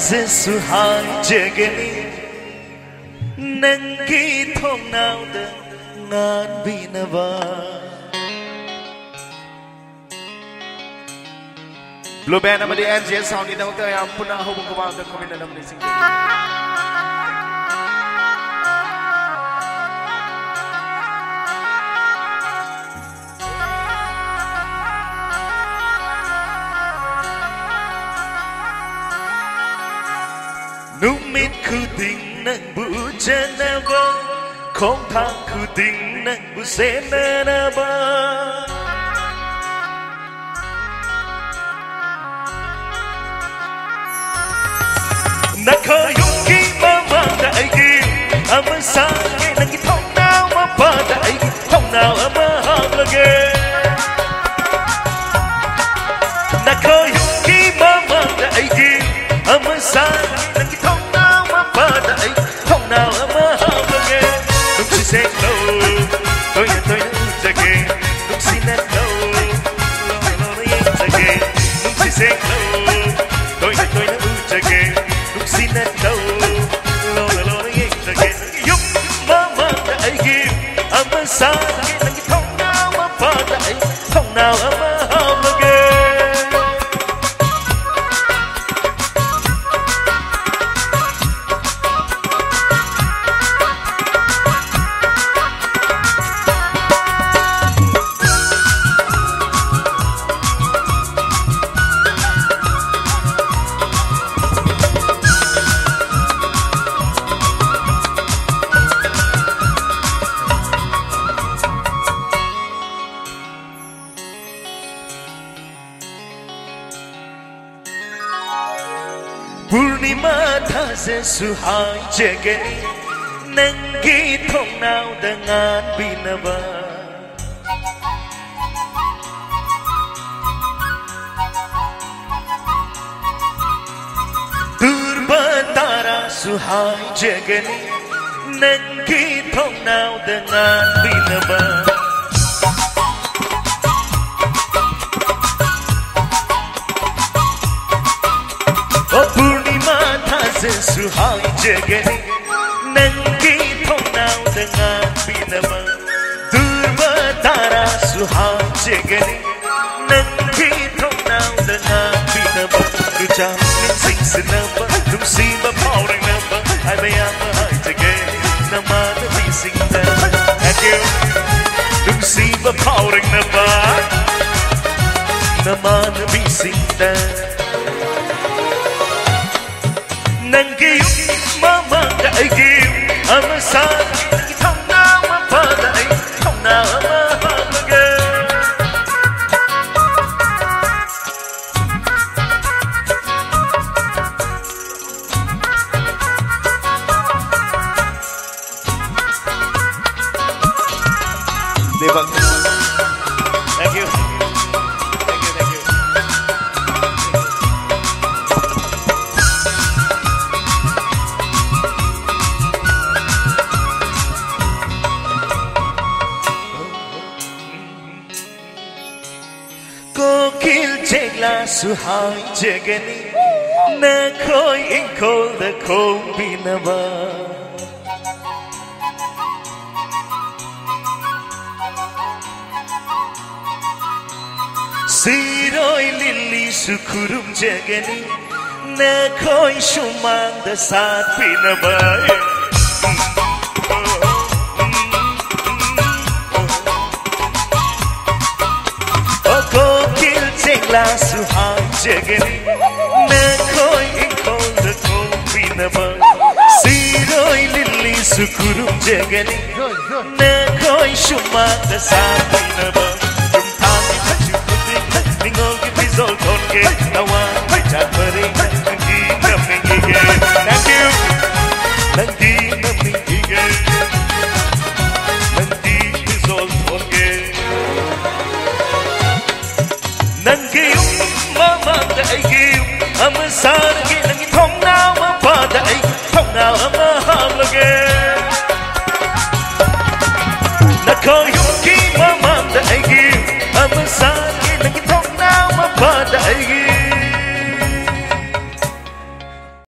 se suhai jegeni nangi thong nào de ngan binava Blue Band amadi NGS sound ni damakta yang punah hubung kawal dan komen dalam ni sing Numit ku ding nang bu janaba Kong thang ku ding nang bu senaba Nako yuki mama da aigi Ama sange nangi thong nao ma pa da aigi Thong nao ama hang lage Nako yuki mama da aigi Ama sange nangi thong nao ma pa da aigi Thong nao ama hang lage Nung si sek lo Tôi na jage Nung si net lo Lo na yeng jage Nung si sek lo Tôi na jage Xin em đâu lo lo yeng jage yum mama da ai gi ama sa nang thong nào ma pa da ai thong nào ama ham ge Purnima tha se suhai jegeni nangi thong nào dengan binava Turbantara suhai jegeni nangi thong nào dengan binava Suhai jegeni nangi thong nào dengan binava Durbatara suhai jegeni nangi thong nào dengan binava Nu jam ning sing sinaba Nung siba pauring naba Hai bayama hai jegeni Nama nabi sing da Thank you Nung siba pauring naba Nama nabi sing da Nangi mama da ai gi ama sa nangi thong nào ma pa da ai thong nào ama ham ge Devak Thank you Jegla suhai jegeni na khoi inkol da khom binava Siroi lili sukurum jegeni na khoi shumang da sat binava La suhai jegeni na khoi inkol da khom binava Siroi lili sukurum jegeni na khoi shumang da sat binava Jum thang chu kuting ningol ki bizol thon ke tawan mai chat pare nangi nam ngi ge Thank you